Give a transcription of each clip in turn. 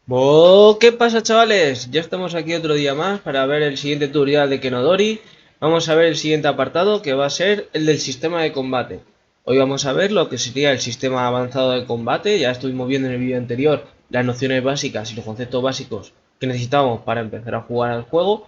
¿Qué pasa, chavales? Ya estamos aquí otro día más para ver el siguiente tutorial de Kenodori. Vamos a ver el siguiente apartado, que va a ser el del sistema de combate. Hoy vamos a ver lo que sería el sistema avanzado de combate. Ya estuvimos viendo en el vídeo anterior las nociones básicas y los conceptos básicos que necesitamos para empezar a jugar al juego.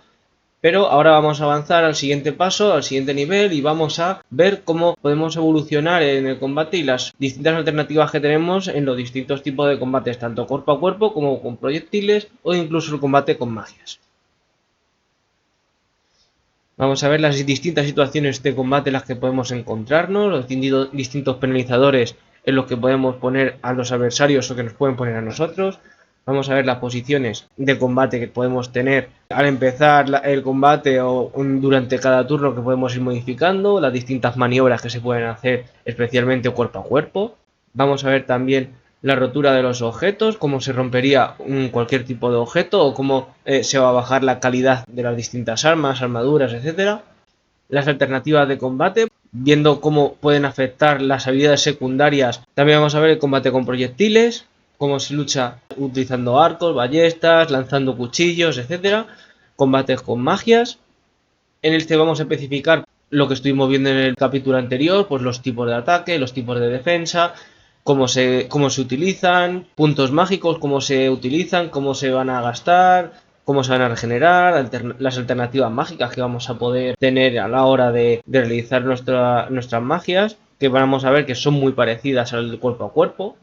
Pero ahora vamos a avanzar al siguiente paso, al siguiente nivel, y vamos a ver cómo podemos evolucionar en el combate y las distintas alternativas que tenemos en los distintos tipos de combates, tanto cuerpo a cuerpo como con proyectiles o incluso el combate con magias. Vamos a ver las distintas situaciones de combate en las que podemos encontrarnos, los distintos penalizadores en los que podemos poner a los adversarios o que nos pueden poner a nosotros. Vamos a ver las posiciones de combate que podemos tener al empezar el combate o durante cada turno que podemos ir modificando, las distintas maniobras que se pueden hacer especialmente cuerpo a cuerpo. Vamos a ver también la rotura de los objetos, cómo se rompería cualquier tipo de objeto o cómo se va a bajar la calidad de las distintas armas, armaduras, etcétera. Las alternativas de combate, viendo cómo pueden afectar las habilidades secundarias. También vamos a ver el combate con proyectiles, cómo se lucha utilizando arcos, ballestas, lanzando cuchillos, etcétera. Combates con magias. En este vamos a especificar lo que estuvimos viendo en el capítulo anterior, pues los tipos de ataque, los tipos de defensa, cómo se utilizan, puntos mágicos, cómo se utilizan, cómo se van a gastar, cómo se van a regenerar, las alternativas mágicas que vamos a poder tener a la hora de realizar nuestras magias, que vamos a ver que son muy parecidas al cuerpo a cuerpo.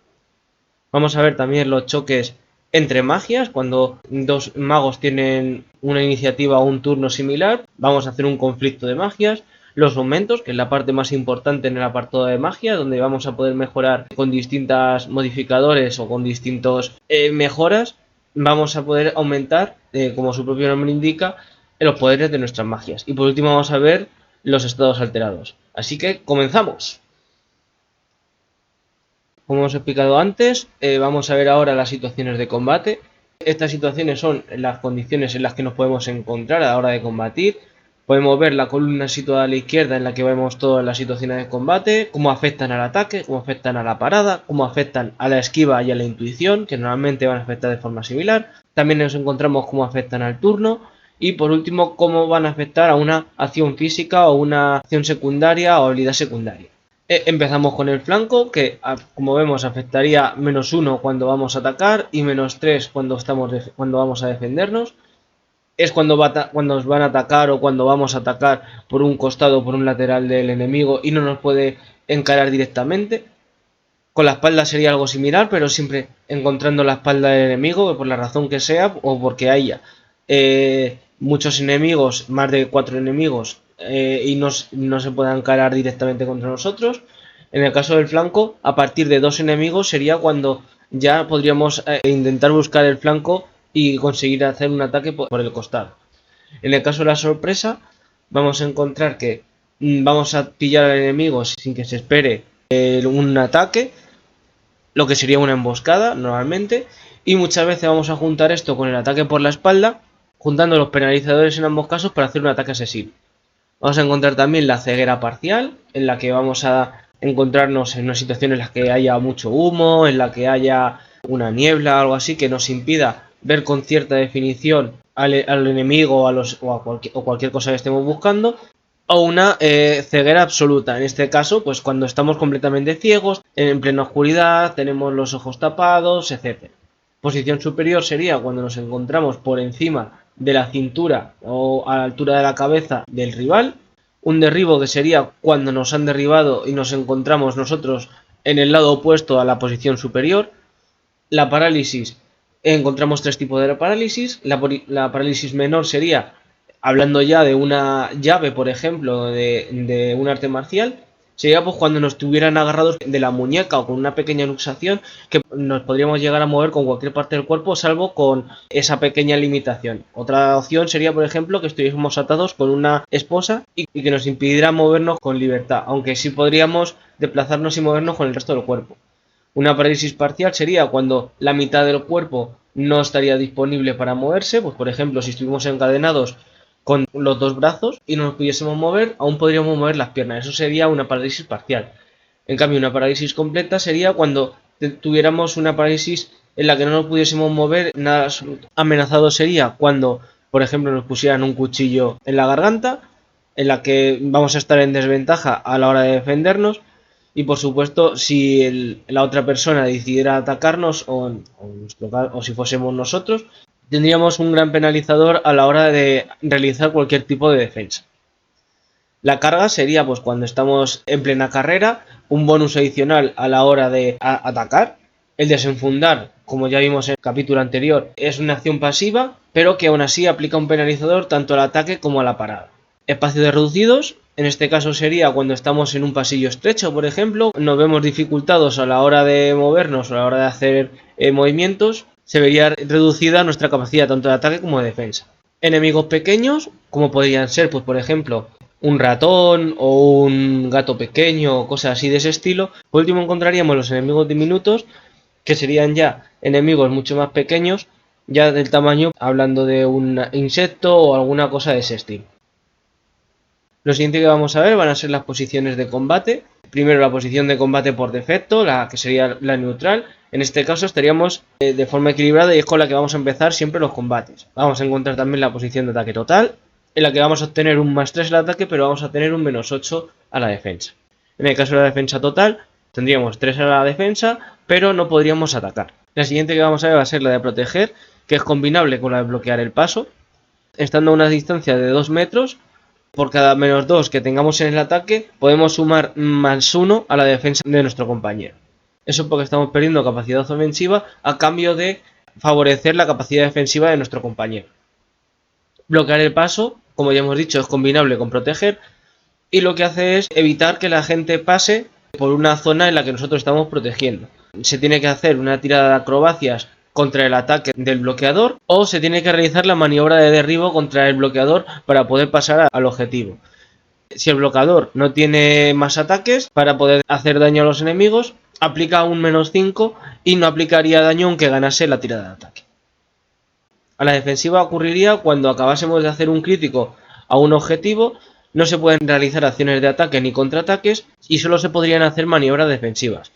Vamos a ver también los choques entre magias, cuando dos magos tienen una iniciativa o un turno similar, vamos a hacer un conflicto de magias. Los aumentos, que es la parte más importante en el apartado de magia, donde vamos a poder mejorar con distintos modificadores o con distintos mejoras, vamos a poder aumentar, como su propio nombre indica, los poderes de nuestras magias. Y por último vamos a ver los estados alterados. Así que comenzamos. Como hemos explicado antes, vamos a ver ahora las situaciones de combate. Estas situaciones son las condiciones en las que nos podemos encontrar a la hora de combatir. Podemos ver la columna situada a la izquierda en la que vemos todas las situaciones de combate, cómo afectan al ataque, cómo afectan a la parada, cómo afectan a la esquiva y a la intuición, que normalmente van a afectar de forma similar. También nos encontramos cómo afectan al turno y por último cómo van a afectar a una acción física o una acción secundaria o habilidad secundaria. Empezamos con el flanco, que como vemos afectaría -1 cuando vamos a atacar y -3 cuando vamos a defendernos. Es cuando nos van a atacar o cuando vamos a atacar por un costado o por un lateral del enemigo y no nos puede encarar directamente. Con la espalda sería algo similar, pero siempre encontrando la espalda del enemigo, por la razón que sea, o porque haya muchos enemigos, más de 4 enemigos, y no se puedan encarar directamente contra nosotros. En el caso del flanco, a partir de 2 enemigos sería cuando ya podríamos intentar buscar el flanco y conseguir hacer un ataque por el costado. En el caso de la sorpresa, vamos a encontrar que vamos a pillar al enemigo sin que se espere un ataque, lo que sería una emboscada normalmente, y muchas veces vamos a juntar esto con el ataque por la espalda, juntando los penalizadores en ambos casos para hacer un ataque asesino. Vamos a encontrar también la ceguera parcial, en la que vamos a encontrarnos en una situación en la que haya mucho humo, en la que haya una niebla o algo así que nos impida ver con cierta definición al enemigo o cualquier cosa que estemos buscando, o una ceguera absoluta. En este caso, pues cuando estamos completamente ciegos, en plena oscuridad, tenemos los ojos tapados, etc. Posición superior sería cuando nos encontramos por encima de la cintura o a la altura de la cabeza del rival. Un derribo, que sería cuando nos han derribado y nos encontramos nosotros en el lado opuesto a la posición superior. La parálisis, encontramos 3 tipos de parálisis. La parálisis menor sería, hablando ya de una llave, por ejemplo, de un arte marcial, sería pues cuando nos estuvieran agarrados de la muñeca o con una pequeña luxación que nos podríamos llegar a mover con cualquier parte del cuerpo salvo con esa pequeña limitación. Otra opción sería, por ejemplo, que estuviésemos atados con una esposa y que nos impidiera movernos con libertad, aunque sí podríamos desplazarnos y movernos con el resto del cuerpo. Una parálisis parcial sería cuando la mitad del cuerpo no estaría disponible para moverse, pues por ejemplo, si estuvimos encadenados con los 2 brazos y no nos pudiésemos mover, aún podríamos mover las piernas. Eso sería una parálisis parcial. En cambio, una parálisis completa sería cuando tuviéramos una parálisis en la que no nos pudiésemos mover nada absoluto. Amenazado sería cuando, por ejemplo, nos pusieran un cuchillo en la garganta, en la que vamos a estar en desventaja a la hora de defendernos. Y por supuesto, si la otra persona decidiera atacarnos o si fuésemos nosotros, tendríamos un gran penalizador a la hora de realizar cualquier tipo de defensa. La carga sería pues cuando estamos en plena carrera, un bonus adicional a la hora de atacar. El desenfundar, como ya vimos en el capítulo anterior, es una acción pasiva, pero que aún así aplica un penalizador tanto al ataque como a la parada. Espacios reducidos, en este caso sería cuando estamos en un pasillo estrecho, por ejemplo, nos vemos dificultados a la hora de movernos o a la hora de hacer movimientos, se vería reducida nuestra capacidad tanto de ataque como de defensa. Enemigos pequeños, como podrían ser, pues por ejemplo, un ratón o un gato pequeño o cosas así de ese estilo. Por último encontraríamos los enemigos diminutos, que serían ya enemigos mucho más pequeños, ya del tamaño, hablando de un insecto o alguna cosa de ese estilo. Lo siguiente que vamos a ver van a ser las posiciones de combate. Primero la posición de combate por defecto, la que sería la neutral. En este caso estaríamos de forma equilibrada y es con la que vamos a empezar siempre los combates. Vamos a encontrar también la posición de ataque total, en la que vamos a obtener un +3 al ataque, pero vamos a tener un -8 a la defensa. En el caso de la defensa total, tendríamos 3 a la defensa, pero no podríamos atacar. La siguiente que vamos a ver va a ser la de proteger, que es combinable con la de bloquear el paso. Estando a una distancia de 2 metros, por cada -2 que tengamos en el ataque, podemos sumar +1 a la defensa de nuestro compañero. Eso porque estamos perdiendo capacidad ofensiva a cambio de favorecer la capacidad defensiva de nuestro compañero. Bloquear el paso, como ya hemos dicho, es combinable con proteger, y lo que hace es evitar que la gente pase por una zona en la que nosotros estamos protegiendo. Se tiene que hacer una tirada de acrobacias contra el ataque del bloqueador, o se tiene que realizar la maniobra de derribo contra el bloqueador para poder pasar al objetivo. Si el bloqueador no tiene más ataques para poder hacer daño a los enemigos, aplica un -5 y no aplicaría daño aunque ganase la tirada de ataque. A la defensiva ocurriría cuando acabásemos de hacer un crítico a un objetivo, no se pueden realizar acciones de ataque ni contraataques y solo se podrían hacer maniobras defensivas.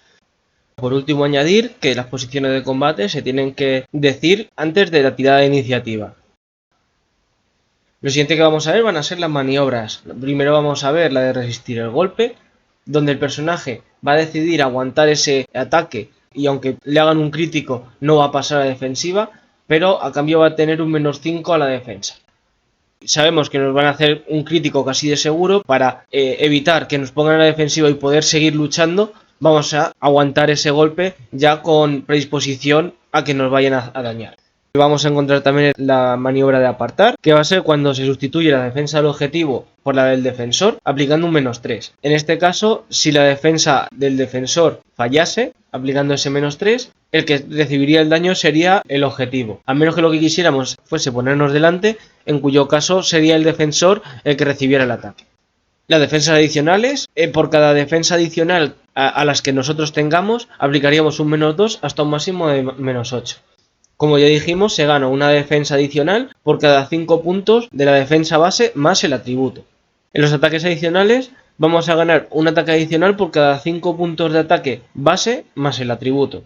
Por último, añadir que las posiciones de combate se tienen que decir antes de la tirada de iniciativa. Lo siguiente que vamos a ver van a ser las maniobras. Primero vamos a ver la de resistir el golpe, donde el personaje va a decidir aguantar ese ataque y aunque le hagan un crítico no va a pasar a la defensiva, pero a cambio va a tener un -5 a la defensa. Sabemos que nos van a hacer un crítico casi de seguro. Para evitar que nos pongan a la defensiva y poder seguir luchando, vamos a aguantar ese golpe ya con predisposición a que nos vayan a dañar. Vamos a encontrar también la maniobra de apartar, que va a ser cuando se sustituye la defensa del objetivo por la del defensor, aplicando un -3. En este caso, si la defensa del defensor fallase, aplicando ese -3, el que recibiría el daño sería el objetivo, a menos que lo que quisiéramos fuese ponernos delante, en cuyo caso sería el defensor el que recibiera el ataque. Las defensas adicionales, por cada defensa adicional a las que nosotros tengamos, aplicaríamos un -2 hasta un máximo de -8. Como ya dijimos, se gana una defensa adicional por cada 5 puntos de la defensa base más el atributo. En los ataques adicionales vamos a ganar un ataque adicional por cada 5 puntos de ataque base más el atributo.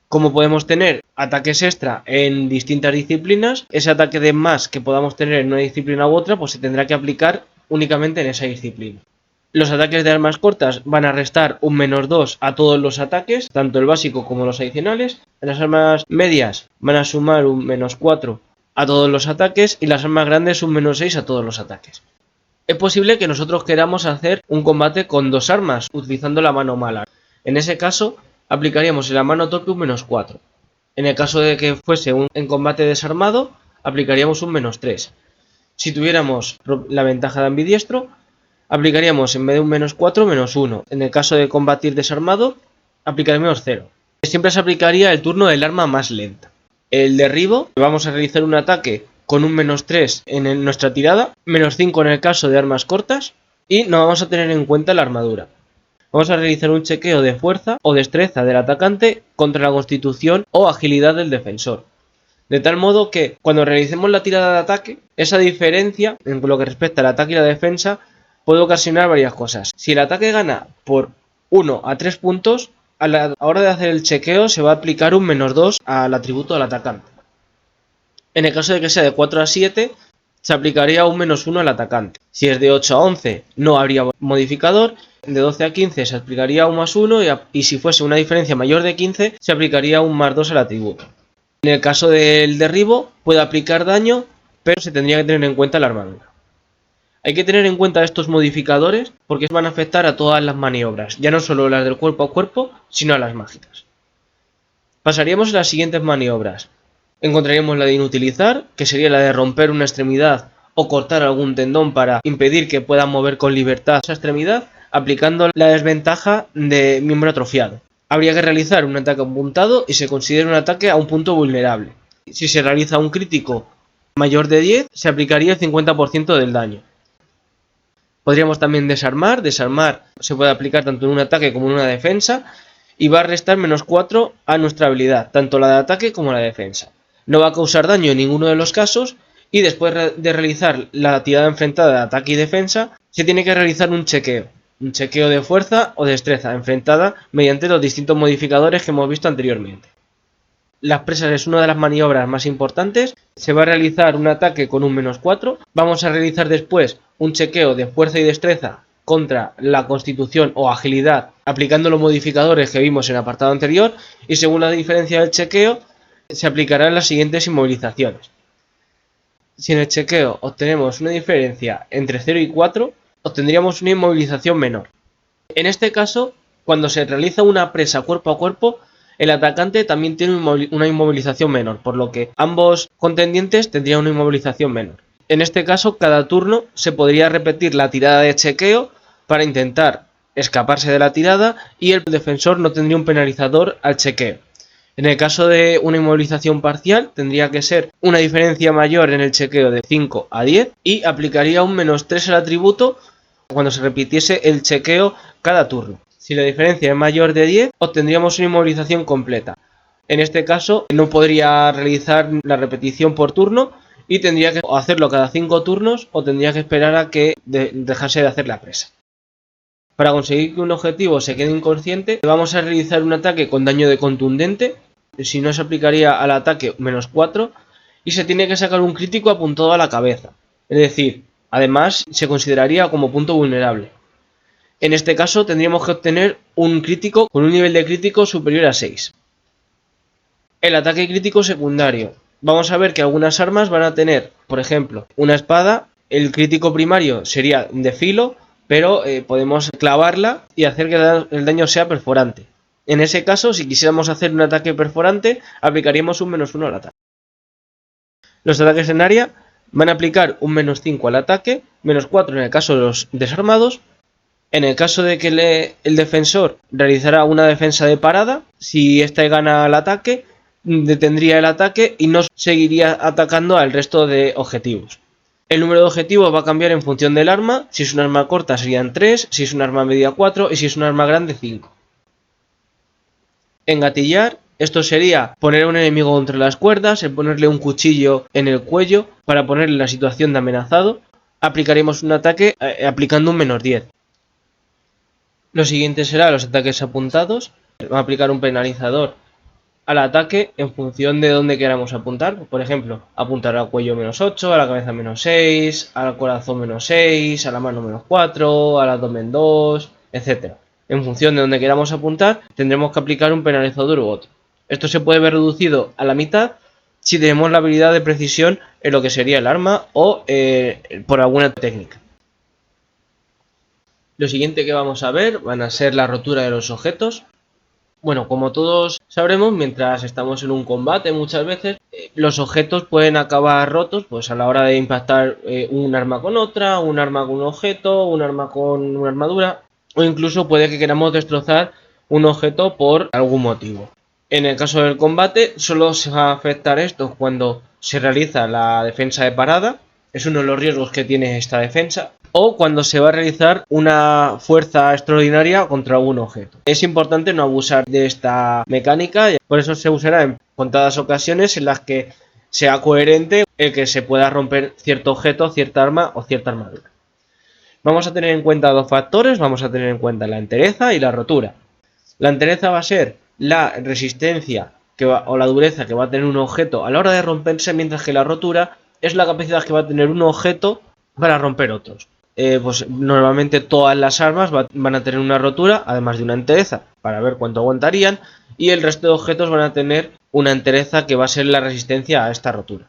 Como podemos tener ataques extra en distintas disciplinas, ese ataque de más que podamos tener en una disciplina u otra, pues se tendrá que aplicar únicamente en esa disciplina. Los ataques de armas cortas van a restar un -2 a todos los ataques, tanto el básico como los adicionales. Las armas medias van a sumar un -4 a todos los ataques y las armas grandes un -6 a todos los ataques. Es posible que nosotros queramos hacer un combate con dos armas, utilizando la mano mala. En ese caso, aplicaríamos en la mano torpe un -4. En el caso de que fuese en combate desarmado, aplicaríamos un -3. Si tuviéramos la ventaja de ambidiestro, aplicaríamos en vez de un -4, -1. En el caso de combatir desarmado, aplicaríamos 0. Siempre se aplicaría el turno del arma más lenta. El derribo, vamos a realizar un ataque con un -3 en nuestra tirada, -5 en el caso de armas cortas, y no vamos a tener en cuenta la armadura. Vamos a realizar un chequeo de fuerza o destreza del atacante contra la constitución o agilidad del defensor. De tal modo que cuando realicemos la tirada de ataque, esa diferencia en lo que respecta al ataque y la defensa puede ocasionar varias cosas. Si el ataque gana por 1 a 3 puntos, A la hora de hacer el chequeo se va a aplicar un -2 al atributo del atacante. En el caso de que sea de 4 a 7, se aplicaría un -1 al atacante. Si es de 8 a 11, no habría modificador. De 12 a 15 se aplicaría un +1 y si fuese una diferencia mayor de 15, se aplicaría un +2 al atributo. En el caso del derribo, puede aplicar daño, pero se tendría que tener en cuenta la armadura. Hay que tener en cuenta estos modificadores porque van a afectar a todas las maniobras, ya no solo las del cuerpo a cuerpo, sino a las mágicas. Pasaríamos a las siguientes maniobras. Encontraríamos la de inutilizar, que sería la de romper una extremidad o cortar algún tendón para impedir que pueda mover con libertad esa extremidad, aplicando la desventaja de miembro atrofiado. Habría que realizar un ataque apuntado y se considera un ataque a un punto vulnerable. Si se realiza un crítico mayor de 10, se aplicaría el 50% del daño. Podríamos también desarmar. Desarmar se puede aplicar tanto en un ataque como en una defensa y va a restar -4 a nuestra habilidad, tanto la de ataque como la de defensa. No va a causar daño en ninguno de los casos y después de realizar la tirada enfrentada de ataque y defensa, se tiene que realizar un chequeo de fuerza o destreza enfrentada mediante los distintos modificadores que hemos visto anteriormente. Las presas es una de las maniobras más importantes. Se va a realizar un ataque con un -4. Vamos a realizar después un chequeo de fuerza y destreza contra la constitución o agilidad, aplicando los modificadores que vimos en el apartado anterior, y según la diferencia del chequeo, se aplicarán las siguientes inmovilizaciones. Si en el chequeo obtenemos una diferencia entre 0 y 4, obtendríamos una inmovilización menor. En este caso, cuando se realiza una presa cuerpo a cuerpo, el atacante también tiene una inmovilización menor, por lo que ambos contendientes tendrían una inmovilización menor. En este caso, cada turno se podría repetir la tirada de chequeo para intentar escaparse de la tirada y el defensor no tendría un penalizador al chequeo. En el caso de una inmovilización parcial, tendría que ser una diferencia mayor en el chequeo de 5 a 10 y aplicaría un -3 al atributo cuando se repitiese el chequeo cada turno. Si la diferencia es mayor de 10, obtendríamos una inmovilización completa. En este caso, no podría realizar la repetición por turno y tendría que hacerlo cada 5 turnos o tendría que esperar a que dejase de hacer la presa. Para conseguir que un objetivo se quede inconsciente, vamos a realizar un ataque con daño de contundente. Si no, se aplicaría al ataque -4 y se tiene que sacar un crítico apuntado a la cabeza. Es decir, además se consideraría como punto vulnerable. En este caso tendríamos que obtener un crítico con un nivel de crítico superior a 6. El ataque crítico secundario. Vamos a ver que algunas armas van a tener, por ejemplo, una espada. El crítico primario sería de filo, pero podemos clavarla y hacer que el daño sea perforante. En ese caso, si quisiéramos hacer un ataque perforante, aplicaríamos un -1 al ataque. Los ataques en área van a aplicar un -5 al ataque, -4 en el caso de los desarmados. En el caso de que el defensor realizara una defensa de parada, si éste gana el ataque, detendría el ataque y no seguiría atacando al resto de objetivos. El número de objetivos va a cambiar en función del arma. Si es un arma corta serían 3, si es un arma media 4 y si es un arma grande 5. Engatillar, esto sería poner a un enemigo contra las cuerdas, el ponerle un cuchillo en el cuello para ponerle en la situación de amenazado. Aplicaremos un ataque aplicando un -10. Lo siguiente será los ataques apuntados. Vamos a aplicar un penalizador al ataque en función de dónde queramos apuntar. Por ejemplo, apuntar al cuello -8, a la cabeza -6, al corazón -6, a la mano -4, al abdomen 2, etc. En función de dónde queramos apuntar, tendremos que aplicar un penalizador u otro. Esto se puede ver reducido a la mitad si tenemos la habilidad de precisión en lo que sería el arma o por alguna técnica. Lo siguiente que vamos a ver van a ser la rotura de los objetos. Bueno, como todos sabremos, mientras estamos en un combate muchas veces los objetos pueden acabar rotos pues a la hora de impactar un arma con otra, un arma con un objeto, un arma con una armadura, o incluso puede que queramos destrozar un objeto por algún motivo. En el caso del combate solo se va a afectar esto cuando se realiza la defensa de parada. Es uno de los riesgos que tiene esta defensa. O cuando se va a realizar una fuerza extraordinaria contra algún objeto. Es importante no abusar de esta mecánica, por eso se usará en contadas ocasiones en las que sea coherente el que se pueda romper cierto objeto, cierta arma o cierta armadura. Vamos a tener en cuenta dos factores, vamos a tener en cuenta la entereza y la rotura. La entereza va a ser la resistencia o la dureza que va a tener un objeto a la hora de romperse, mientras que la rotura es la capacidad que va a tener un objeto para romper otros. Pues normalmente todas las armas van a tener una rotura, además de una entereza, para ver cuánto aguantarían, y el resto de objetos van a tener una entereza que va a ser la resistencia a esta rotura.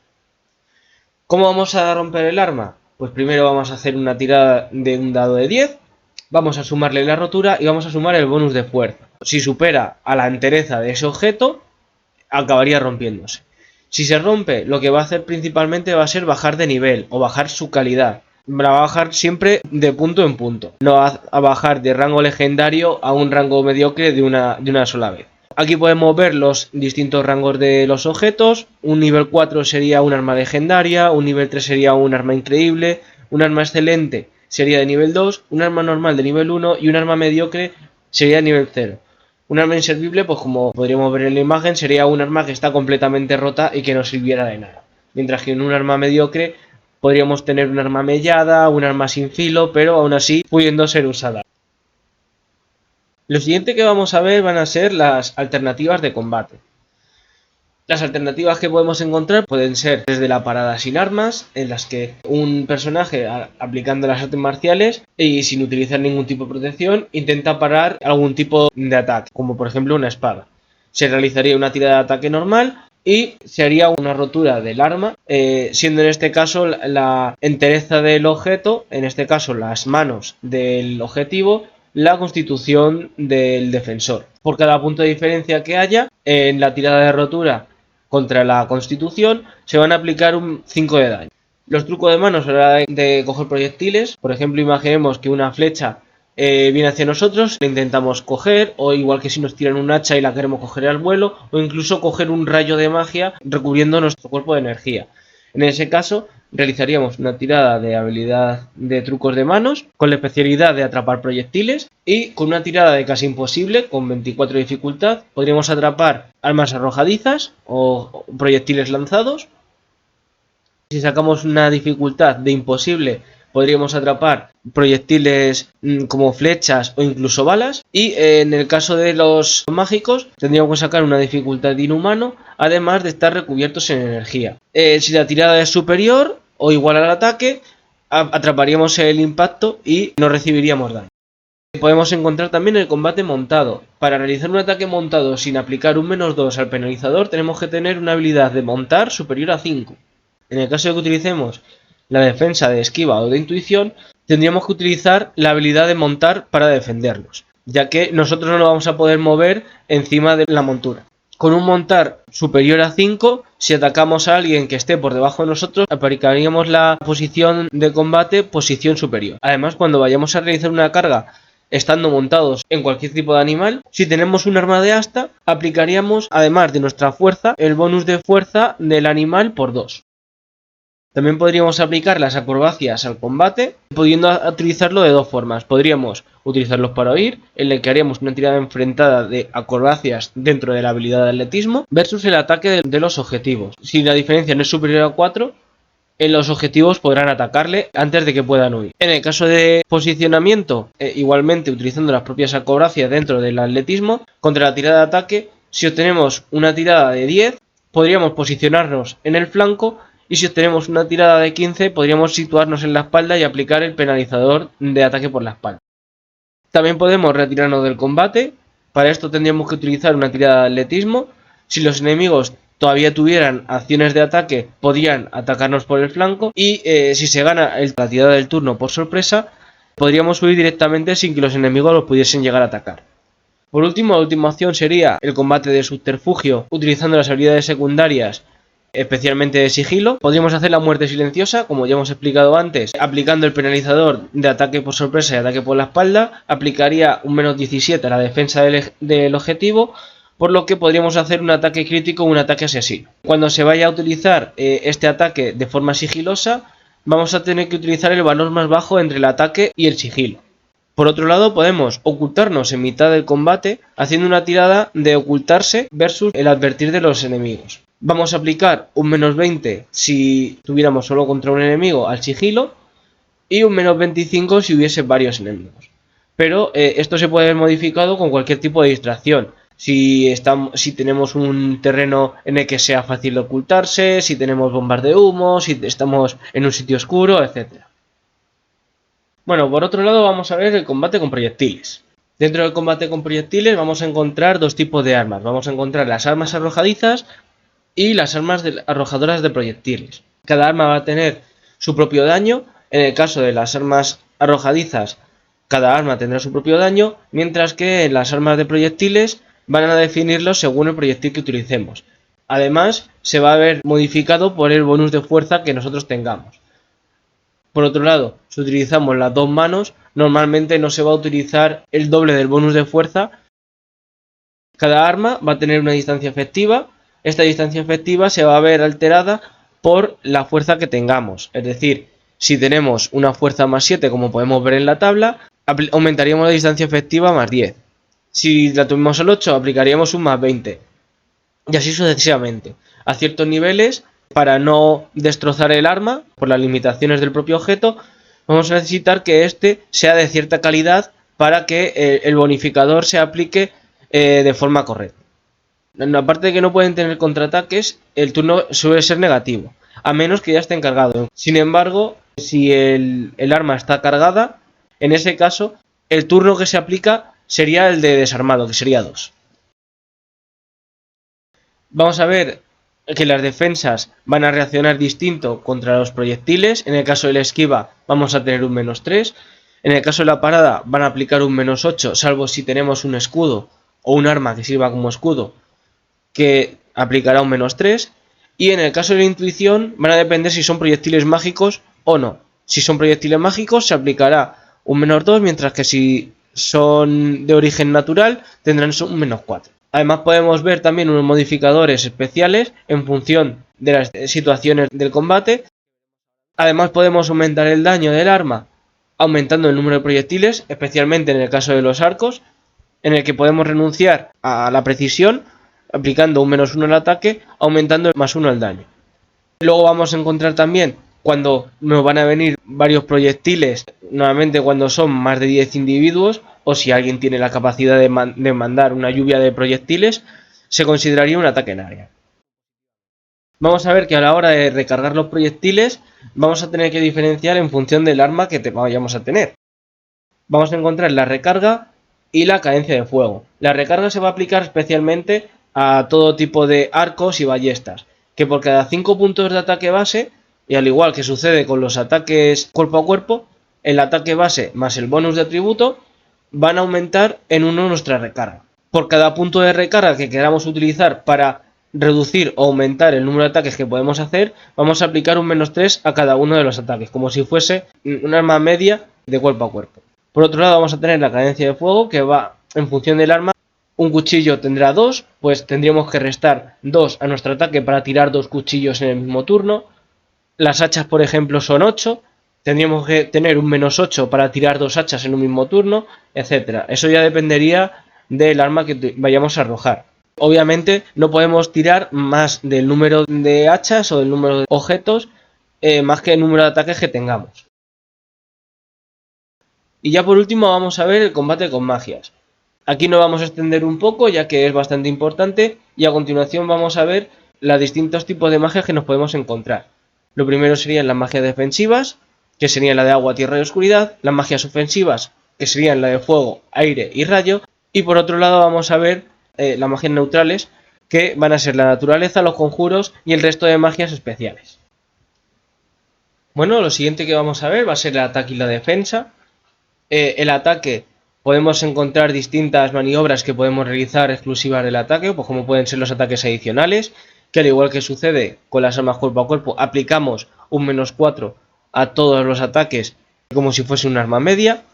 ¿Cómo vamos a romper el arma? Pues primero vamos a hacer una tirada de un dado de 10, vamos a sumarle la rotura y vamos a sumar el bonus de fuerza. Si supera a la entereza de ese objeto, acabaría rompiéndose. Si se rompe, lo que va a hacer principalmente va a ser bajar de nivel o bajar su calidad. La va a bajar siempre de punto en punto. No va a bajar de rango legendario a un rango mediocre de una sola vez. Aquí podemos ver los distintos rangos de los objetos. Un nivel 4 sería un arma legendaria, un nivel 3 sería un arma increíble, un arma excelente sería de nivel 2, un arma normal de nivel 1 y un arma mediocre sería de nivel 0. Un arma inservible, pues como podríamos ver en la imagen, sería un arma que está completamente rota y que no sirviera de nada. Mientras que en un arma mediocre podríamos tener un arma mellada, un arma sin filo, pero aún así pudiendo ser usada. Lo siguiente que vamos a ver van a ser las alternativas de combate. Las alternativas que podemos encontrar pueden ser desde la parada sin armas, en las que un personaje aplicando las artes marciales y sin utilizar ningún tipo de protección intenta parar algún tipo de ataque, como por ejemplo una espada. Se realizaría una tirada de ataque normal y se haría una rotura del arma, siendo en este caso la entereza del objeto, en este caso las manos del objetivo, la constitución del defensor. Por cada punto de diferencia que haya en la tirada de rotura contra la constitución, se van a aplicar un 5 de daño. Los trucos de manos a la hora de coger proyectiles, por ejemplo, imaginemos que una flecha viene hacia nosotros, la intentamos coger, o igual que si nos tiran un hacha y la queremos coger al vuelo, o incluso coger un rayo de magia recubriendo nuestro cuerpo de energía. En ese caso, realizaríamos una tirada de habilidad de trucos de manos con la especialidad de atrapar proyectiles y con una tirada de casi imposible con 24 de dificultad podríamos atrapar armas arrojadizas o proyectiles lanzados. Si sacamos una dificultad de imposible podríamos atrapar proyectiles como flechas o incluso balas, y en el caso de los mágicos tendríamos que sacar una dificultad de inhumano, además de estar recubiertos en energía. Si la tirada es superior o igual al ataque, atraparíamos el impacto y no recibiríamos daño. Podemos encontrar también el combate montado. Para realizar un ataque montado sin aplicar un -2 al penalizador tenemos que tener una habilidad de montar superior a 5. En el caso de que utilicemos la defensa de esquiva o de intuición, tendríamos que utilizar la habilidad de montar para defendernos, ya que nosotros no nos vamos a poder mover encima de la montura. Con un montar superior a 5, si atacamos a alguien que esté por debajo de nosotros, aplicaríamos la posición de combate posición superior. Además, cuando vayamos a realizar una carga estando montados en cualquier tipo de animal, si tenemos un arma de asta, aplicaríamos, además de nuestra fuerza, el bonus de fuerza del animal por 2. También podríamos aplicar las acrobacias al combate, pudiendo utilizarlo de dos formas. Podríamos utilizarlos para huir, en el que haríamos una tirada enfrentada de acrobacias dentro de la habilidad de atletismo, versus el ataque de los objetivos. Si la diferencia no es superior a 4, los objetivos podrán atacarle antes de que puedan huir. En el caso de posicionamiento, igualmente utilizando las propias acrobacias dentro del atletismo, contra la tirada de ataque, si obtenemos una tirada de 10, podríamos posicionarnos en el flanco, y si obtenemos una tirada de 15 podríamos situarnos en la espalda y aplicar el penalizador de ataque por la espalda. También podemos retirarnos del combate. Para esto tendríamos que utilizar una tirada de atletismo. Si los enemigos todavía tuvieran acciones de ataque, podrían atacarnos por el flanco, y si se gana la tirada del turno por sorpresa, podríamos huir directamente sin que los enemigos los pudiesen llegar a atacar. Por último, la última opción sería el combate de subterfugio, utilizando las habilidades secundarias, especialmente de sigilo. Podríamos hacer la muerte silenciosa, como ya hemos explicado antes, aplicando el penalizador de ataque por sorpresa y ataque por la espalda. Aplicaría un -17 a la defensa del objetivo, por lo que podríamos hacer un ataque crítico o un ataque asesino. Cuando se vaya a utilizar este ataque de forma sigilosa, vamos a tener que utilizar el valor más bajo entre el ataque y el sigilo. Por otro lado, podemos ocultarnos en mitad del combate haciendo una tirada de ocultarse versus el advertir de los enemigos. Vamos a aplicar un -20 si tuviéramos solo contra un enemigo al sigilo y un -25 si hubiese varios enemigos. pero esto se puede ver modificado con cualquier tipo de distracción. Si tenemos un terreno en el que sea fácil de ocultarse, si tenemos bombas de humo, si estamos en un sitio oscuro, etc. Bueno, por otro lado vamos a ver el combate con proyectiles. Dentro del combate con proyectiles vamos a encontrar dos tipos de armas. Vamos a encontrar las armas arrojadizas y las armas arrojadoras de proyectiles. Cada arma va a tener su propio daño. En el caso de las armas arrojadizas, cada arma tendrá su propio daño, mientras que en las armas de proyectiles van a definirlo según el proyectil que utilicemos. Además, se va a ver modificado por el bonus de fuerza que nosotros tengamos. Por otro lado, si utilizamos las dos manos, normalmente no se va a utilizar el doble del bonus de fuerza. Cada arma va a tener una distancia efectiva. Esta distancia efectiva se va a ver alterada por la fuerza que tengamos. Es decir, si tenemos una fuerza más 7, como podemos ver en la tabla, aumentaríamos la distancia efectiva más 10. Si la tuvimos al 8, aplicaríamos un más 20. Y así sucesivamente. A ciertos niveles, para no destrozar el arma por las limitaciones del propio objeto, vamos a necesitar que este sea de cierta calidad para que el bonificador se aplique de forma correcta. Aparte de que no pueden tener contraataques, el turno suele ser negativo, a menos que ya estén cargados. Sin embargo, si el arma está cargada, en ese caso, el turno que se aplica sería el de desarmado, que sería 2. Vamos a ver que las defensas van a reaccionar distinto contra los proyectiles. En el caso de la esquiva vamos a tener un -3. En el caso de la parada van a aplicar un -8, salvo si tenemos un escudo o un arma que sirva como escudo, que aplicará un -3. Y en el caso de la intuición van a depender si son proyectiles mágicos o no. Si son proyectiles mágicos se aplicará un -2, mientras que si son de origen natural tendrán un -4. Además podemos ver también unos modificadores especiales en función de las situaciones del combate. Además podemos aumentar el daño del arma aumentando el número de proyectiles, especialmente en el caso de los arcos, en el que podemos renunciar a la precisión aplicando un -1 al ataque, aumentando el +1 al daño. Luego vamos a encontrar también cuando nos van a venir varios proyectiles, normalmente cuando son más de 10 individuos, o si alguien tiene la capacidad de mandar una lluvia de proyectiles, se consideraría un ataque en área. Vamos a ver que a la hora de recargar los proyectiles vamos a tener que diferenciar en función del arma que vayamos a tener. Vamos a encontrar la recarga y la cadencia de fuego. La recarga se va a aplicar especialmente a todo tipo de arcos y ballestas, que por cada 5 puntos de ataque base, y al igual que sucede con los ataques cuerpo a cuerpo, el ataque base más el bonus de atributo van a aumentar en 1 nuestra recarga. Por cada punto de recarga que queramos utilizar para reducir o aumentar el número de ataques que podemos hacer, vamos a aplicar un -3 a cada uno de los ataques, como si fuese un arma media de cuerpo a cuerpo. Por otro lado vamos a tener la cadencia de fuego, que va en función del arma. Un cuchillo tendrá 2, pues tendríamos que restar 2 a nuestro ataque para tirar 2 cuchillos en el mismo turno. Las hachas, por ejemplo, son 8. Tendríamos que tener un -8 para tirar 2 hachas en un mismo turno, etc. Eso ya dependería del arma que vayamos a arrojar. Obviamente no podemos tirar más del número de hachas o del número de objetos, más que el número de ataques que tengamos. Y ya por último vamos a ver el combate con magias. Aquí nos vamos a extender un poco, ya que es bastante importante, y a continuación vamos a ver los distintos tipos de magias que nos podemos encontrar. Lo primero serían las magias defensivas, que serían la de agua, tierra y oscuridad, las magias ofensivas, que serían la de fuego, aire y rayo, y por otro lado vamos a ver las magias neutrales, que van a ser la naturaleza, los conjuros y el resto de magias especiales. Bueno, lo siguiente que vamos a ver va a ser el ataque y la defensa. El ataque, podemos encontrar distintas maniobras que podemos realizar exclusivas del ataque, pues como pueden ser los ataques adicionales, que al igual que sucede con las armas cuerpo a cuerpo, aplicamos un -4 a todos los ataques como si fuese un arma media.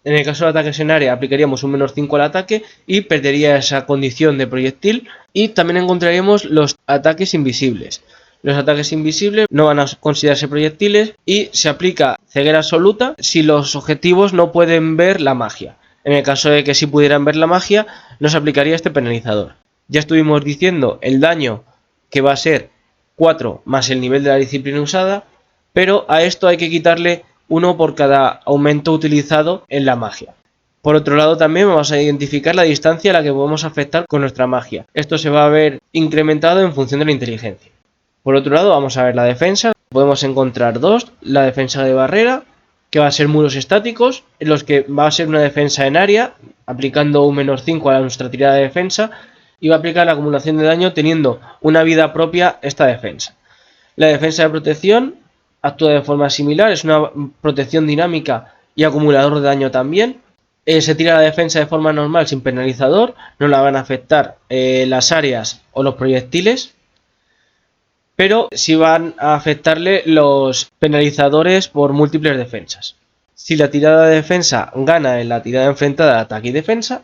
En el caso de ataques en área aplicaríamos un -5 al ataque y perdería esa condición de proyectil. Y también encontraríamos los ataques invisibles. Los ataques invisibles no van a considerarse proyectiles y se aplica ceguera absoluta si los objetivos no pueden ver la magia. En el caso de que sí pudieran ver la magia, nos aplicaría este penalizador. Ya estuvimos diciendo el daño, que va a ser 4 más el nivel de la disciplina usada, pero a esto hay que quitarle 1 por cada aumento utilizado en la magia. Por otro lado, también vamos a identificar la distancia a la que podemos afectar con nuestra magia. Esto se va a ver incrementado en función de la inteligencia. Por otro lado, vamos a ver la defensa. Podemos encontrar dos: la defensa de barrera, que va a ser muros estáticos, en los que va a ser una defensa en área, aplicando un -5 a nuestra tirada de defensa, y va a aplicar la acumulación de daño teniendo una vida propia esta defensa. La defensa de protección actúa de forma similar, es una protección dinámica y acumulador de daño también. Se tira la defensa de forma normal sin penalizador, no la van a afectar las áreas o los proyectiles, pero sí van a afectarle los penalizadores por múltiples defensas. Si la tirada de defensa gana en la tirada enfrentada de ataque y defensa,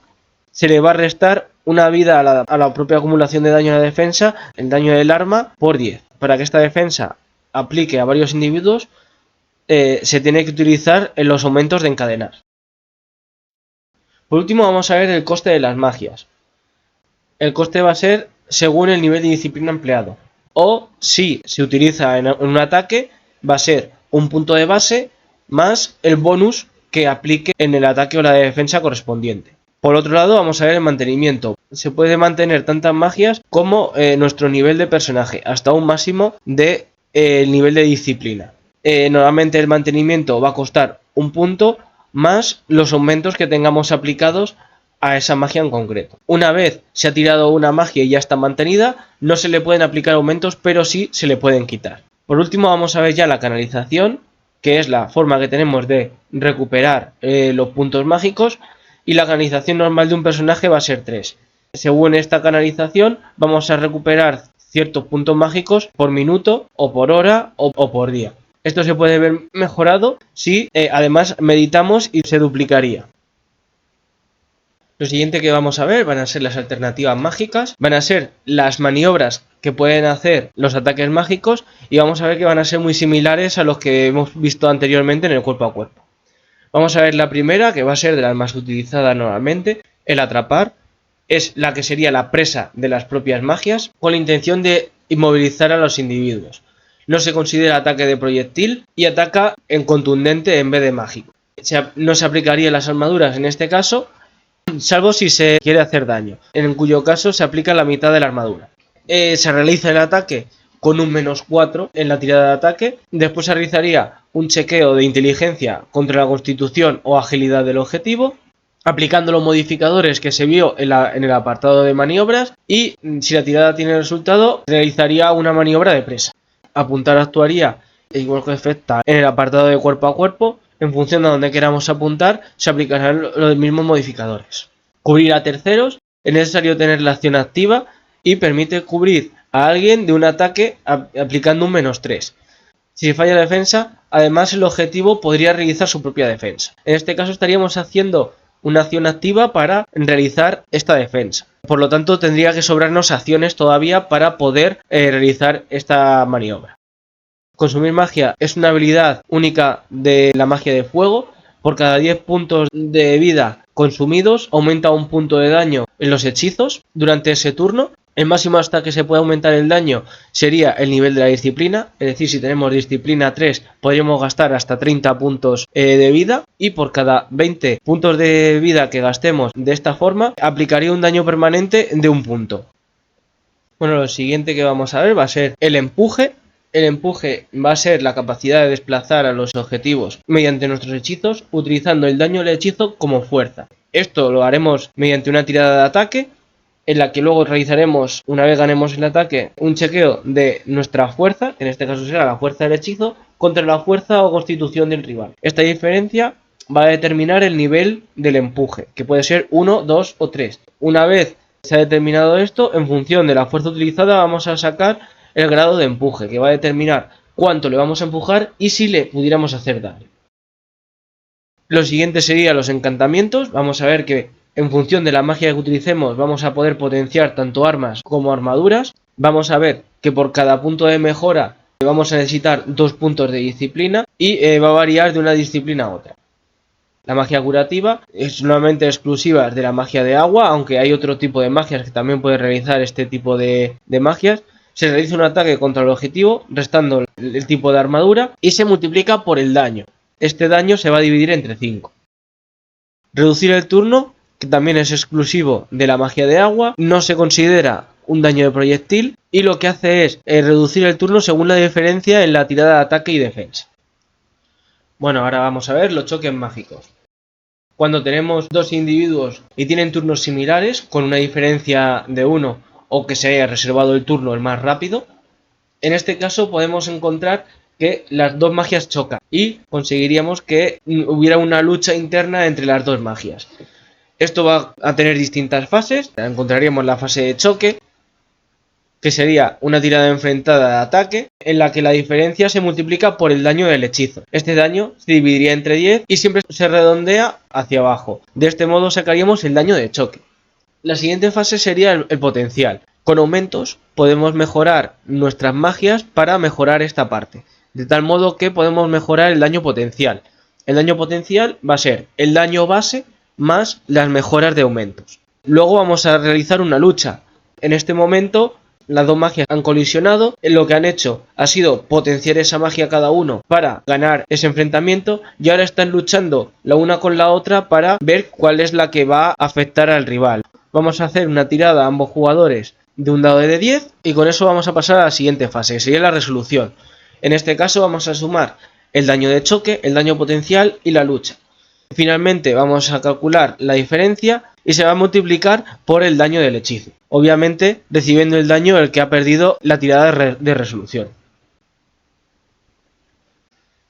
se le va a restar una vida a la propia acumulación de daño a la defensa, el daño del arma, por 10. Para que esta defensa aplique a varios individuos, se tiene que utilizar en los aumentos de encadenar. Por último, vamos a ver el coste de las magias. El coste va a ser según el nivel de disciplina empleado. O si se utiliza en un ataque, va a ser un punto de base más el bonus que aplique en el ataque o la defensa correspondiente. Por otro lado, vamos a ver el mantenimiento. Se puede mantener tantas magias como nuestro nivel de personaje, hasta un máximo de nivel de disciplina. Normalmente el mantenimiento va a costar un punto más los aumentos que tengamos aplicados a esa magia en concreto. Una vez se ha tirado una magia y ya está mantenida, no se le pueden aplicar aumentos, pero sí se le pueden quitar. Por último, vamos a ver ya la canalización, que es la forma que tenemos de recuperar los puntos mágicos, y la canalización normal de un personaje va a ser 3. Según esta canalización, vamos a recuperar ciertos puntos mágicos por minuto, o por hora, o por día. Esto se puede ver mejorado si además meditamos y se duplicaría. Lo siguiente que vamos a ver van a ser las alternativas mágicas, van a ser las maniobras que pueden hacer los ataques mágicos, y vamos a ver que van a ser muy similares a los que hemos visto anteriormente en el cuerpo a cuerpo. Vamos a ver la primera, que va a ser de las más utilizadas normalmente, el atrapar. Es la que sería la presa de las propias magias, con la intención de inmovilizar a los individuos. No se considera ataque de proyectil y ataca en contundente en vez de mágico. No se aplicaría en las armaduras en este caso, salvo si se quiere hacer daño, en cuyo caso se aplica la mitad de la armadura. Se realiza el ataque con un -4 en la tirada de ataque. Después se realizaría un chequeo de inteligencia contra la constitución o agilidad del objetivo, aplicando los modificadores que se vio en el apartado de maniobras, y si la tirada tiene resultado, realizaría una maniobra de presa. Apuntar actuaría igual que afecta en el apartado de cuerpo a cuerpo. En función de donde queramos apuntar, se aplicarán los mismos modificadores. Cubrir a terceros: es necesario tener la acción activa y permite cubrir a alguien de un ataque aplicando un -3. Si falla la defensa, además el objetivo podría realizar su propia defensa. En este caso estaríamos haciendo una acción activa para realizar esta defensa. Por lo tanto, tendría que sobrarnos acciones todavía para poder realizar esta maniobra. Consumir magia es una habilidad única de la magia de fuego. Por cada 10 puntos de vida consumidos, aumenta un punto de daño en los hechizos durante ese turno. El máximo hasta que se puede aumentar el daño sería el nivel de la disciplina, es decir, si tenemos disciplina 3 podríamos gastar hasta 30 puntos de vida, y por cada 20 puntos de vida que gastemos de esta forma, aplicaría un daño permanente de un punto. Bueno, lo siguiente que vamos a ver va a ser el empuje. El empuje va a ser la capacidad de desplazar a los objetivos mediante nuestros hechizos, utilizando el daño del hechizo como fuerza. Esto lo haremos mediante una tirada de ataque, en la que luego realizaremos, una vez ganemos el ataque, un chequeo de nuestra fuerza, que en este caso será la fuerza del hechizo, contra la fuerza o constitución del rival. Esta diferencia va a determinar el nivel del empuje, que puede ser 1, 2 o 3. Una vez se ha determinado esto, en función de la fuerza utilizada vamos a sacar el grado de empuje, que va a determinar cuánto le vamos a empujar y si le pudiéramos hacer daño. Lo siguiente serían los encantamientos. Vamos a ver que en función de la magia que utilicemos vamos a poder potenciar tanto armas como armaduras. Vamos a ver que por cada punto de mejora vamos a necesitar 2 puntos de disciplina, y va a variar de una disciplina a otra. La magia curativa es normalmente exclusiva de la magia de agua, aunque hay otro tipo de magias que también pueden realizar este tipo de magias. Se realiza un ataque contra el objetivo, restando el tipo de armadura, y se multiplica por el daño. Este daño se va a dividir entre 5. Reducir el turno, que también es exclusivo de la magia de agua, no se considera un daño de proyectil y lo que hace es reducir el turno según la diferencia en la tirada de ataque y defensa. Bueno, ahora vamos a ver los choques mágicos. Cuando tenemos dos individuos y tienen turnos similares, con una diferencia de 1 o que se haya reservado el turno el más rápido, en este caso podemos encontrar que las dos magias chocan y conseguiríamos que hubiera una lucha interna entre las dos magias. Esto va a tener distintas fases. Encontraríamos la fase de choque, que sería una tirada enfrentada de ataque, en la que la diferencia se multiplica por el daño del hechizo. Este daño se dividiría entre 10 y siempre se redondea hacia abajo. De este modo sacaríamos el daño de choque. La siguiente fase sería el potencial. Con aumentos podemos mejorar nuestras magias para mejorar esta parte. De tal modo que podemos mejorar el daño potencial. El daño potencial va a ser el daño base más las mejoras de aumentos. Luego vamos a realizar una lucha. En este momento las dos magias han colisionado, lo que han hecho ha sido potenciar esa magia cada uno para ganar ese enfrentamiento y ahora están luchando la una con la otra para ver cuál es la que va a afectar al rival. Vamos a hacer una tirada a ambos jugadores de un dado de 10 y con eso vamos a pasar a la siguiente fase, que sería la resolución. En este caso vamos a sumar el daño de choque, el daño potencial y la lucha. Finalmente vamos a calcular la diferencia y se va a multiplicar por el daño del hechizo. Obviamente recibiendo el daño el que ha perdido la tirada de resolución.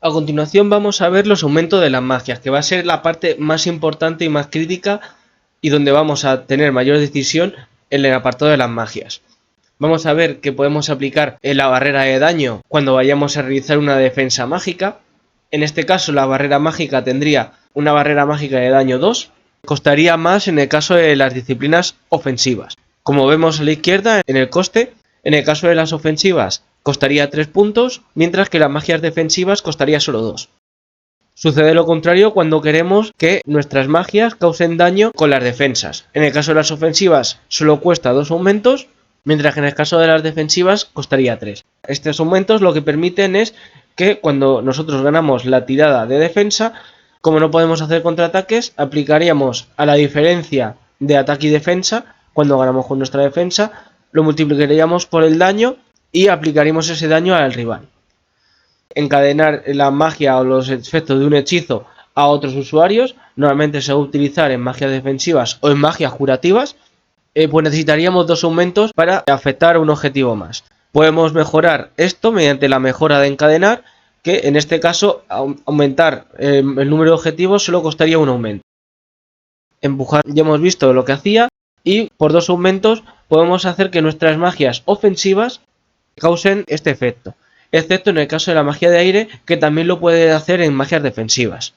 A continuación vamos a ver los aumentos de las magias, que va a ser la parte más importante y más crítica y donde vamos a tener mayor decisión en el apartado de las magias. Vamos a ver que podemos aplicar la barrera de daño cuando vayamos a realizar una defensa mágica. En este caso la barrera mágica tendría una barrera mágica de daño 2. Costaría más en el caso de las disciplinas ofensivas. Como vemos a la izquierda en el coste, en el caso de las ofensivas costaría 3 puntos, mientras que las magias defensivas costaría solo 2. Sucede lo contrario cuando queremos que nuestras magias causen daño con las defensas. En el caso de las ofensivas solo cuesta 2 aumentos, mientras que en el caso de las defensivas costaría 3. Estos aumentos lo que permiten es que cuando nosotros ganamos la tirada de defensa, como no podemos hacer contraataques, aplicaríamos a la diferencia de ataque y defensa, cuando ganamos con nuestra defensa, lo multiplicaríamos por el daño y aplicaríamos ese daño al rival. Encadenar la magia o los efectos de un hechizo a otros usuarios, normalmente se va a utilizar en magias defensivas o en magias curativas, pues necesitaríamos 2 aumentos para afectar a un objetivo más. Podemos mejorar esto mediante la mejora de encadenar, que en este caso aumentar el número de objetivos solo costaría un aumento. Empujar ya hemos visto lo que hacía y por 2 aumentos podemos hacer que nuestras magias ofensivas causen este efecto, excepto en el caso de la magia de aire, que también lo puede hacer en magias defensivas.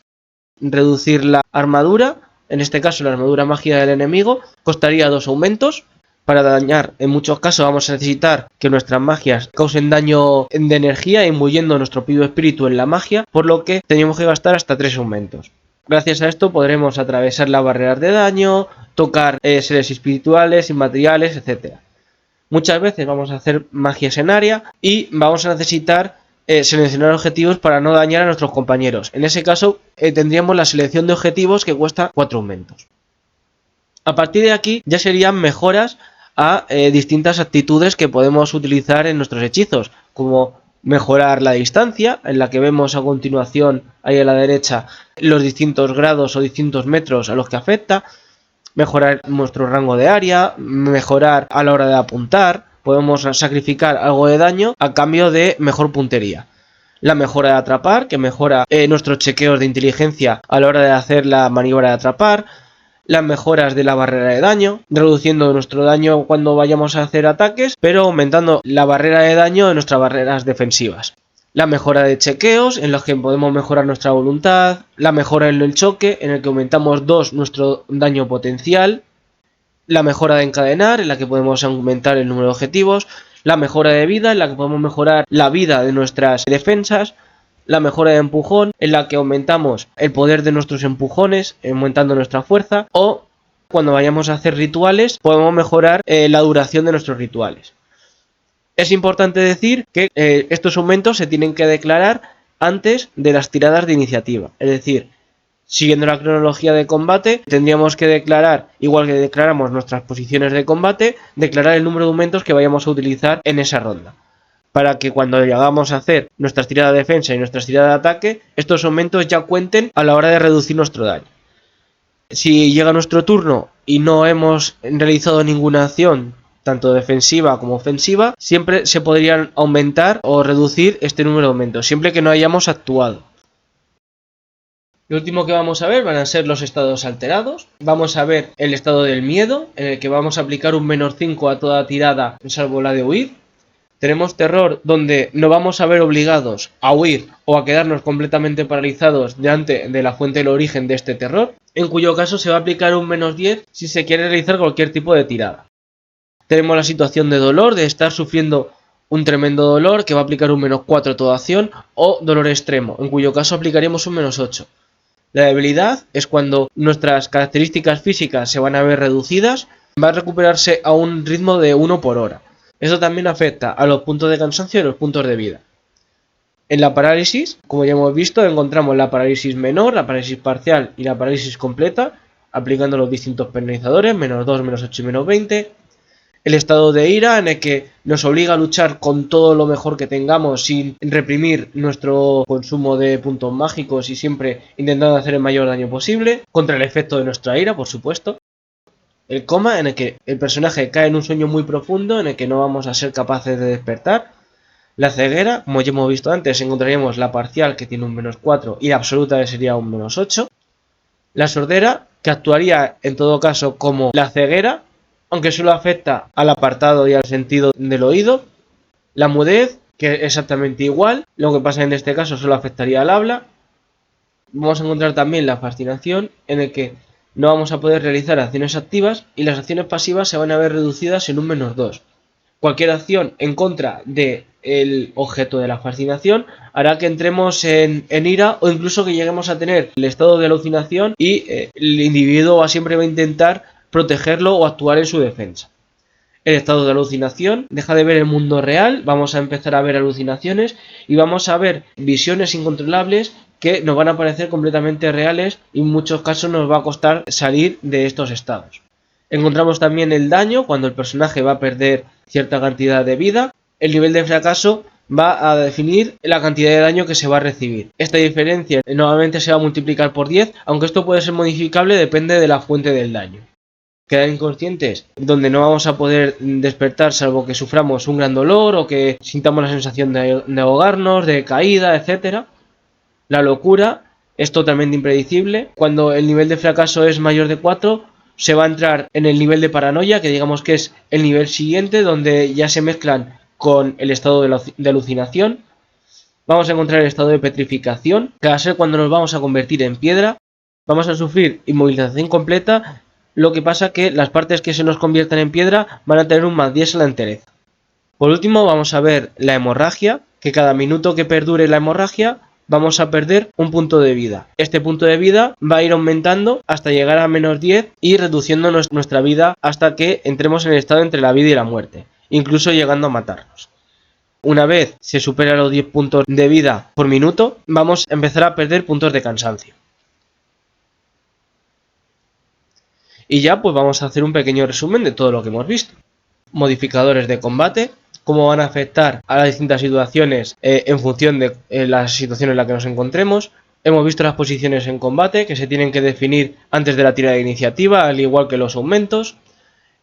Reducir la armadura, en este caso la armadura mágica del enemigo, costaría 2 aumentos. Para dañar, en muchos casos vamos a necesitar que nuestras magias causen daño de energía, imbuyendo nuestro pido espíritu en la magia, por lo que tenemos que gastar hasta 3 aumentos. Gracias a esto podremos atravesar las barreras de daño, tocar seres espirituales, inmateriales, etc. Muchas veces vamos a hacer magias en área y vamos a necesitar seleccionar objetivos para no dañar a nuestros compañeros. En ese caso tendríamos la selección de objetivos que cuesta 4 aumentos. A partir de aquí ya serían mejoras a distintas actitudes que podemos utilizar en nuestros hechizos, como mejorar la distancia, en la que vemos a continuación ahí a la derecha los distintos grados o distintos metros a los que afecta, mejorar nuestro rango de área, mejorar a la hora de apuntar, podemos sacrificar algo de daño a cambio de mejor puntería. La mejora de atrapar, que mejora nuestros chequeos de inteligencia a la hora de hacer la maniobra de atrapar. Las mejoras de la barrera de daño, reduciendo nuestro daño cuando vayamos a hacer ataques, pero aumentando la barrera de daño de nuestras barreras defensivas. La mejora de chequeos, en los que podemos mejorar nuestra voluntad. La mejora en el choque, en el que aumentamos 2 nuestro daño potencial. La mejora de encadenar, en la que podemos aumentar el número de objetivos. La mejora de vida, en la que podemos mejorar la vida de nuestras defensas. La mejora de empujón, en la que aumentamos el poder de nuestros empujones, aumentando nuestra fuerza, o cuando vayamos a hacer rituales, podemos mejorar la duración de nuestros rituales. Es importante decir que estos aumentos se tienen que declarar antes de las tiradas de iniciativa, es decir, Siguiendo la cronología de combate, tendríamos que declarar, igual que declaramos nuestras posiciones de combate, declarar el número de aumentos que vayamos a utilizar en esa ronda, para que cuando llegamos a hacer nuestras tiradas de defensa y nuestras tiradas de ataque, estos aumentos ya cuenten a la hora de reducir nuestro daño. Si llega nuestro turno y no hemos realizado ninguna acción, tanto defensiva como ofensiva, siempre se podrían aumentar o reducir este número de aumentos, siempre que no hayamos actuado. Lo último que vamos a ver van a ser los estados alterados. Vamos a ver el estado del miedo, en el que vamos a aplicar un -5 a toda tirada, salvo la de huir. Tenemos terror, donde nos vamos a ver obligados a huir o a quedarnos completamente paralizados delante de la fuente del origen de este terror, en cuyo caso se va a aplicar un -10 si se quiere realizar cualquier tipo de tirada. Tenemos la situación de dolor, de estar sufriendo un tremendo dolor, que va a aplicar un -4 a toda acción, o dolor extremo, en cuyo caso aplicaríamos un -8. La debilidad es cuando nuestras características físicas se van a ver reducidas, va a recuperarse a un ritmo de 1 por hora. Eso también afecta a los puntos de cansancio y los puntos de vida. En la parálisis, como ya hemos visto, encontramos la parálisis menor, la parálisis parcial y la parálisis completa, aplicando los distintos penalizadores, -2, -8 y -20. El estado de ira, en el que nos obliga a luchar con todo lo mejor que tengamos sin reprimir nuestro consumo de puntos mágicos y siempre intentando hacer el mayor daño posible, contra el efecto de nuestra ira, por supuesto. El coma, en el que el personaje cae en un sueño muy profundo, en el que no vamos a ser capaces de despertar. La ceguera, como ya hemos visto antes, encontraríamos la parcial, que tiene un -4, y la absoluta, que sería un -8. La sordera, que actuaría en todo caso como la ceguera, aunque solo afecta al apartado y al sentido del oído. La mudez, que es exactamente igual, lo que pasa en este caso solo afectaría al habla. Vamos a encontrar también la fascinación, en el que no vamos a poder realizar acciones activas y las acciones pasivas se van a ver reducidas en un -2. Cualquier acción en contra del objeto de la fascinación hará que entremos en ira, o incluso que lleguemos a tener el estado de alucinación y el individuo siempre va a intentar protegerlo o actuar en su defensa. El estado de alucinación deja de ver el mundo real, vamos a empezar a ver alucinaciones y vamos a ver visiones incontrolables que nos van a parecer completamente reales y en muchos casos nos va a costar salir de estos estados. Encontramos también el daño, cuando el personaje va a perder cierta cantidad de vida. El nivel de fracaso va a definir la cantidad de daño que se va a recibir. Esta diferencia nuevamente se va a multiplicar por 10, aunque esto puede ser modificable, depende de la fuente del daño. Quedar inconscientes, donde no vamos a poder despertar salvo que suframos un gran dolor o que sintamos la sensación de ahogarnos, de caída, etc. La locura es totalmente impredecible. Cuando el nivel de fracaso es mayor de 4, se va a entrar en el nivel de paranoia, que digamos que es el nivel siguiente, donde ya se mezclan con el estado de alucinación. Vamos a encontrar el estado de petrificación, que va a ser cuando nos vamos a convertir en piedra. Vamos a sufrir inmovilización completa. Lo que pasa que las partes que se nos conviertan en piedra van a tener un +10 a la entereza. Por último vamos a ver la hemorragia, que cada minuto que perdure la hemorragia vamos a perder un punto de vida. Este punto de vida va a ir aumentando hasta llegar a -10 y reduciendo nuestra vida hasta que entremos en el estado entre la vida y la muerte, incluso llegando a matarnos. Una vez se supera los 10 puntos de vida por minuto, vamos a empezar a perder puntos de cansancio. Y ya pues vamos a hacer un pequeño resumen de todo lo que hemos visto. Modificadores de combate, cómo van a afectar a las distintas situaciones en función de la situación en la que nos encontremos. Hemos visto las posiciones en combate, que se tienen que definir antes de la tirada de iniciativa, al igual que los aumentos.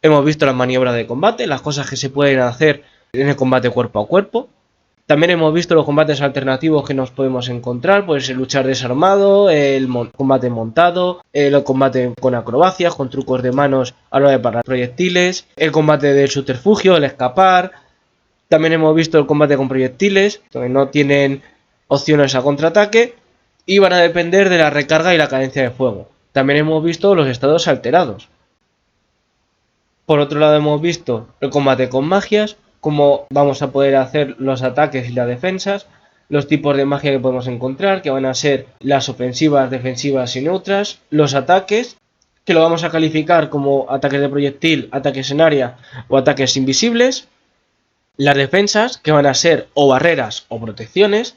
Hemos visto las maniobras de combate, las cosas que se pueden hacer en el combate cuerpo a cuerpo. También hemos visto los combates alternativos que nos podemos encontrar, pues el luchar desarmado, el combate montado, el combate con acrobacias, con trucos de manos a la hora de parar proyectiles, el combate del subterfugio, el escapar. También hemos visto el combate con proyectiles, donde no tienen opciones a contraataque y van a depender de la recarga y la cadencia de fuego. También hemos visto los estados alterados. Por otro lado hemos visto el combate con magias, cómo vamos a poder hacer los ataques y las defensas, los tipos de magia que podemos encontrar, que van a ser las ofensivas, defensivas y neutras, los ataques, que lo vamos a calificar como ataques de proyectil, ataques en área o ataques invisibles, las defensas, que van a ser o barreras o protecciones,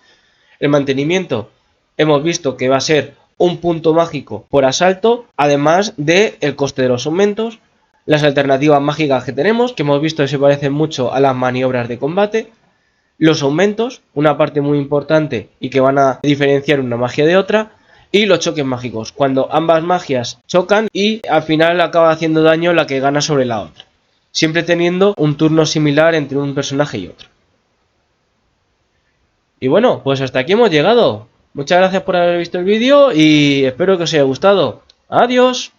el mantenimiento hemos visto que va a ser un punto mágico por asalto, además del coste de los aumentos, las alternativas mágicas que tenemos, que hemos visto que se parecen mucho a las maniobras de combate, los aumentos, una parte muy importante y que van a diferenciar una magia de otra, y los choques mágicos, cuando ambas magias chocan y al final acaba haciendo daño la que gana sobre la otra, siempre teniendo un turno similar entre un personaje y otro. Y bueno, pues hasta aquí hemos llegado. Muchas gracias por haber visto el vídeo y espero que os haya gustado. ¡Adiós!